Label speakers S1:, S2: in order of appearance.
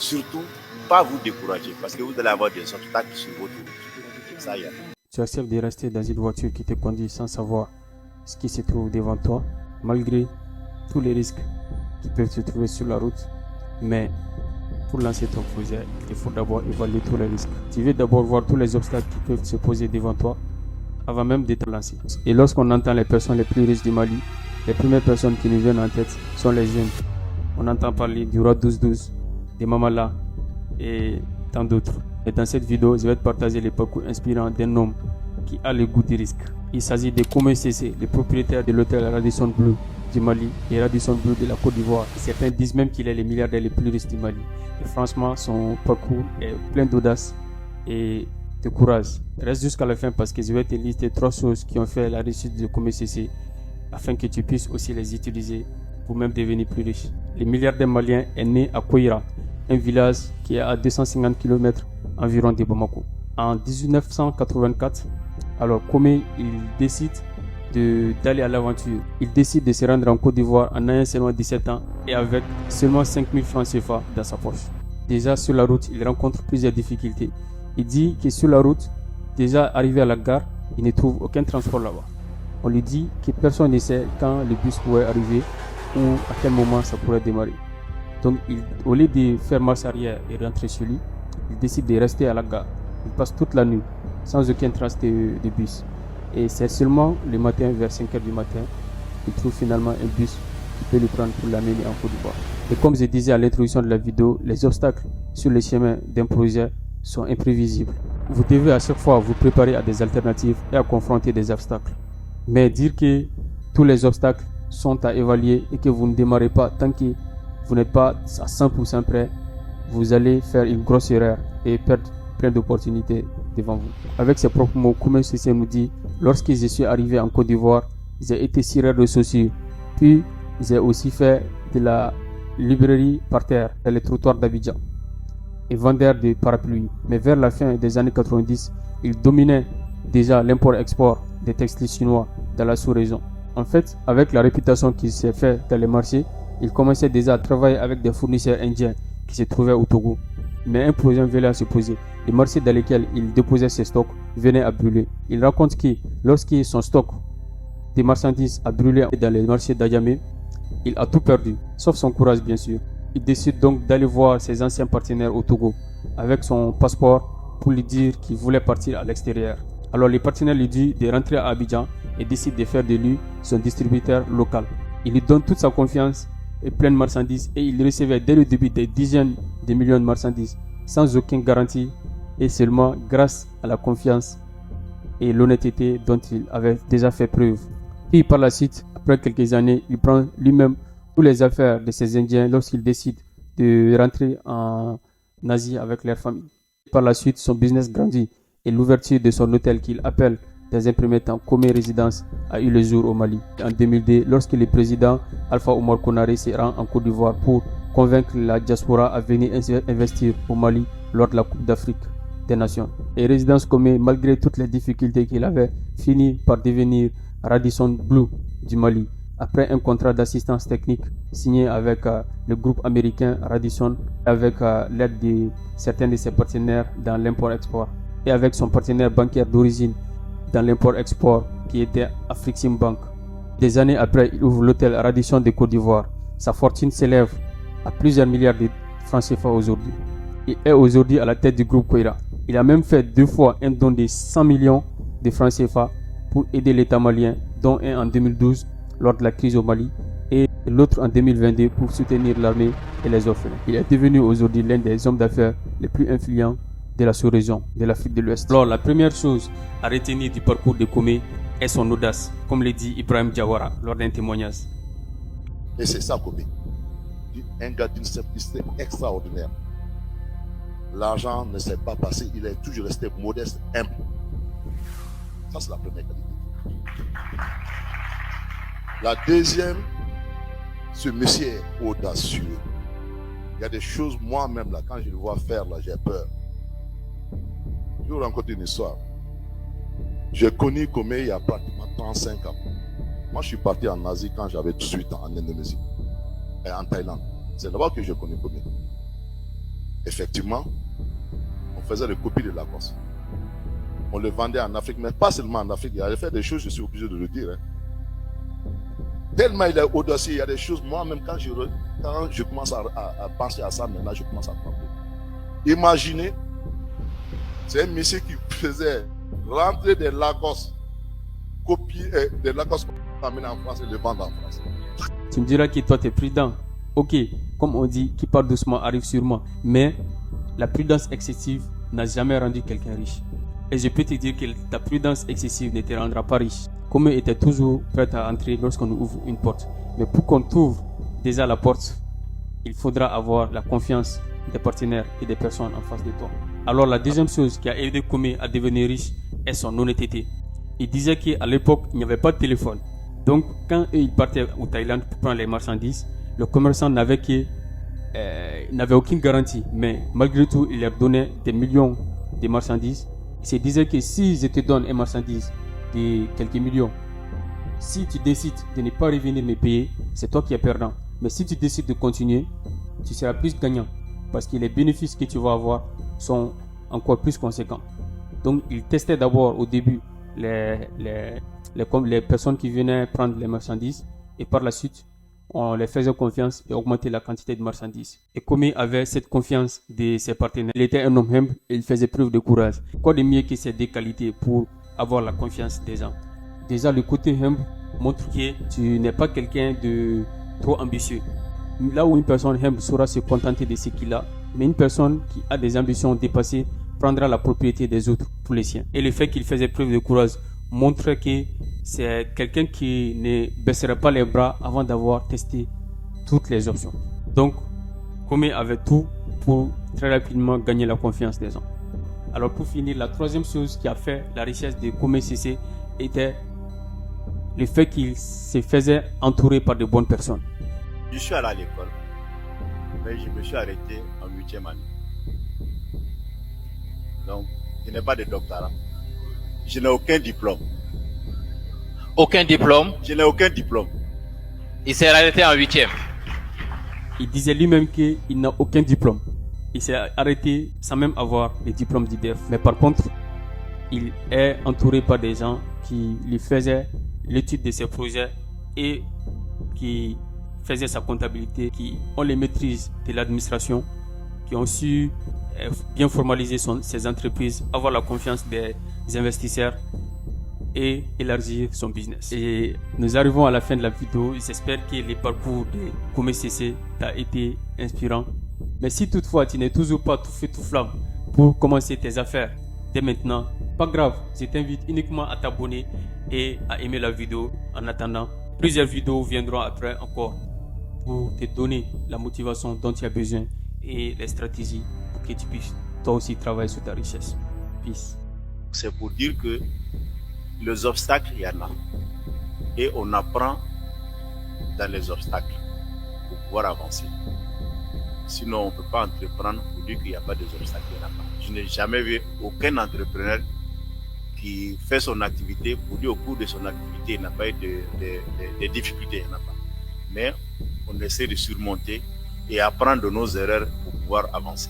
S1: surtout, pas vous décourager parce que vous allez avoir des obstacles sur votre route. Ça y est.
S2: Tu acceptes de rester dans une voiture qui te conduit sans savoir ce qui se trouve devant toi, malgré tous les risques qui peuvent se trouver sur la route. Mais pour lancer ton projet, il faut d'abord évaluer tous les risques. Tu veux d'abord voir tous les obstacles qui peuvent se poser devant toi avant même de te lancer. Et lorsqu'on entend les personnes les plus riches du Mali, les premières personnes qui nous viennent en tête sont les jeunes. On entend parler du roi 12-12, des Mamala et tant d'autres. Et dans cette vidéo, je vais te partager les parcours inspirants d'un homme qui a le goût des risques. Il s'agit de Komé Cissé, le propriétaire de l'hôtel Radisson Blu du Mali et Radisson Blu de la Côte d'Ivoire. Certains disent même qu'il est le milliardaire le plus riche du Mali. Et franchement, son parcours est plein d'audace et de courage. Reste jusqu'à la fin parce que je vais te lister 3 choses qui ont fait la réussite de Komé Cissé afin que tu puisses aussi les utiliser pour même devenir plus riche. Le milliardaire malien est né à Koira, un village qui est à 250 km environ de Bamako. En 1984, alors Komé il décide d'aller à l'aventure. Il décide de se rendre en Côte d'Ivoire en ayant seulement 17 ans et avec seulement 5000 francs CFA dans sa poche. Déjà sur la route, il rencontre plusieurs difficultés. Il dit que sur la route, déjà arrivé à la gare, il ne trouve aucun transport là-bas. On lui dit que personne ne sait quand le bus pourrait arriver ou à quel moment ça pourrait démarrer. Donc au lieu de faire marche arrière et rentrer chez lui, il décide de rester à la gare. Il passe toute la nuit sans aucun trace de bus. Et c'est seulement le matin, vers 5h du matin, qu'il trouve finalement un bus qui peut lui prendre pour l'amener en Côte d'Ivoire. Et comme je disais à l'introduction de la vidéo, les obstacles sur le chemin d'un projet sont imprévisibles. Vous devez à chaque fois vous préparer à des alternatives et à confronter des obstacles. Mais dire que tous les obstacles sont à évaluer et que vous ne démarrez pas tant que vous n'êtes pas à 100% prêt, vous allez faire une grosse erreur et perdre plein d'opportunités devant vous. Avec ses propres mots, Komé Cissé nous dit: lorsque je suis arrivé en Côte d'Ivoire, j'ai été cireur de chaussures. Puis j'ai aussi fait de la librairie par terre dans les trottoirs d'Abidjan et vendeur de parapluies. Mais vers la fin des années 90, il dominait déjà l'import-export des textiles chinois dans la sous-région. En fait, avec la réputation qu'il s'est fait dans les marchés, il commençait déjà à travailler avec des fournisseurs indiens qui se trouvaient au Togo. Mais un problème venait à se poser. Les marchés dans lesquels il déposait ses stocks venaient à brûler. Il raconte que lorsque son stock de marchandises a brûlé dans les marchés d'Adjamé, il a tout perdu, sauf son courage bien sûr. Il décide donc d'aller voir ses anciens partenaires au Togo avec son passeport pour lui dire qu'il voulait partir à l'extérieur. Alors les partenaires lui disent de rentrer à Abidjan et décide de faire de lui son distributeur local. Il lui donne toute sa confiance et plein de marchandises et il recevait dès le début des dizaines de millions de marchandises sans aucune garantie et seulement grâce à la confiance et l'honnêteté dont il avait déjà fait preuve. Puis par la suite, après quelques années, il prend lui-même toutes les affaires de ces Indiens lorsqu'il décide de rentrer en Asie avec leur famille. Par la suite, son business grandit et l'ouverture de son hôtel qu'il appelle dans un premier temps Komé Résidence a eu le jour au Mali. En 2002, lorsque le président Alpha Oumar Konaré se rend en Côte d'Ivoire pour convaincre la diaspora à venir investir au Mali lors de la Coupe d'Afrique des Nations. Et Résidence Komé, malgré toutes les difficultés qu'il avait, finit par devenir Radisson Blu du Mali, après un contrat d'assistance technique signé avec le groupe américain Radisson, avec l'aide de certains de ses partenaires dans l'import-export, et avec son partenaire bancaire d'origine dans l'import-export qui était Afrixim Bank. Des années après, il ouvre l'hôtel Radisson de Côte d'Ivoire. Sa fortune s'élève à plusieurs milliards de francs CFA aujourd'hui. Il est aujourd'hui à la tête du groupe Koira. Il a même fait 2 fois un don de 100 millions de francs CFA pour aider l'État malien, dont un en 2012 lors de la crise au Mali et l'autre en 2022 pour soutenir l'armée et les orphelins. Il est devenu aujourd'hui l'un des hommes d'affaires les plus influents de la sous-région de l'Afrique de l'Ouest. Alors la première chose à retenir du parcours de Komé est son audace, comme le dit Ibrahim Diawara lors d'un témoignage.
S1: Et c'est ça Komé. Un gars d'une simplicité extraordinaire. L'argent ne s'est pas passé, il est toujours resté modeste, humble. Ça c'est la première qualité. La deuxième, ce monsieur est audacieux. Il y a des choses, moi-même, là, quand je le vois faire, là, j'ai peur. Je vais vous raconter une histoire. J'ai connu Komé il y a pratiquement 35 ans. Moi, je suis parti en Asie quand j'avais 18 ans, en Indonésie et en Thaïlande. C'est là-bas que j'ai connu Komé. Effectivement, on faisait des copies de Lacoste. On le vendait en Afrique, mais pas seulement en Afrique. Il allait faire des choses, je suis obligé de le dire. Hein. Tellement il est audacieux, il y a des choses, moi-même, quand je commence à penser à ça, maintenant, je commence à trembler. Imaginez, c'est un monsieur qui faisait rentrer des Lacoste, copier des Lacoste qu'on amène en France et les vendre en France.
S2: Tu me diras que toi, tu es prudent. Ok, comme on dit, qui part doucement arrive sûrement. Mais la prudence excessive n'a jamais rendu quelqu'un riche. Et je peux te dire que ta prudence excessive ne te rendra pas riche. Comme était toujours prêt à entrer lorsqu'on ouvre une porte. Mais pour qu'on t'ouvre déjà la porte, il faudra avoir la confiance des partenaires et des personnes en face de toi. Alors la deuxième chose qui a aidé Komé à devenir riche est son honnêteté. Il disait qu'à l'époque, il n'y avait pas de téléphone. Donc quand ils partaient au Thaïlande pour prendre les marchandises, le commerçant n'avait aucune garantie. Mais malgré tout, il leur donnait des millions de marchandises. Il se disait que si je te donne une marchandise de quelques millions, si tu décides de ne pas revenir me payer, c'est toi qui es perdant. Mais si tu décides de continuer, tu seras plus gagnant parce que les bénéfices que tu vas avoir sont encore plus conséquents. Donc, il testait d'abord au début les personnes qui venaient prendre les marchandises et par la suite, on les faisait confiance et augmentait la quantité de marchandises. Et Komé avait cette confiance de ses partenaires. Il était un homme humble et il faisait preuve de courage. Quoi de mieux que ces deux qualités pour avoir la confiance des gens? Déjà, le côté humble montre que tu n'es pas quelqu'un de trop ambitieux. Là où une personne humble saura se contenter de ce qu'il a, mais une personne qui a des ambitions dépassées prendra la propriété des autres pour les siens. Et le fait qu'il faisait preuve de courage montre que c'est quelqu'un qui ne baisserait pas les bras avant d'avoir testé toutes les options. Donc, Komé avait tout pour très rapidement gagner la confiance des gens. Alors pour finir, la troisième chose qui a fait la richesse de Komé Cissé était le fait qu'il se faisait entourer par de bonnes personnes.
S3: Je suis allé à l'école, mais je me suis arrêté en 8e année. Donc, je n'ai pas de doctorat. Je n'ai aucun diplôme.
S4: Aucun diplôme.
S3: Je n'ai aucun diplôme.
S4: Il s'est arrêté en 8e.
S2: Il disait lui-même qu'il n'a aucun diplôme. Il s'est arrêté sans même avoir le diplôme d'IBF. Mais par contre, il est entouré par des gens qui lui faisaient l'étude de ses projets et qui faisaient sa comptabilité, qui ont les maîtrises de l'administration, qui ont su bien formaliser ses entreprises, avoir la confiance des investisseurs et élargir son business. Et nous arrivons à la fin de la vidéo. J'espère que le parcours de Komé Cissé t'a été inspirant. Mais si toutefois tu n'es toujours pas tout feu tout flamme pour commencer tes affaires dès maintenant, pas grave, je t'invite uniquement à t'abonner et à aimer la vidéo. En attendant, plusieurs vidéos viendront après encore pour te donner la motivation dont tu as besoin et les stratégies pour que tu puisses toi aussi travailler sur ta richesse. Peace.
S3: C'est pour dire que les obstacles, il y en a. Et on apprend dans les obstacles pour pouvoir avancer. Sinon, on ne peut pas entreprendre pour dire qu'il n'y a pas d'obstacles. Je n'ai jamais vu aucun entrepreneur qui fait son activité pour dire au cours de son activité, il n'a pas eu de difficultés. Il n'y en a pas. Mais on essaie de surmonter et apprendre de nos erreurs pour pouvoir avancer.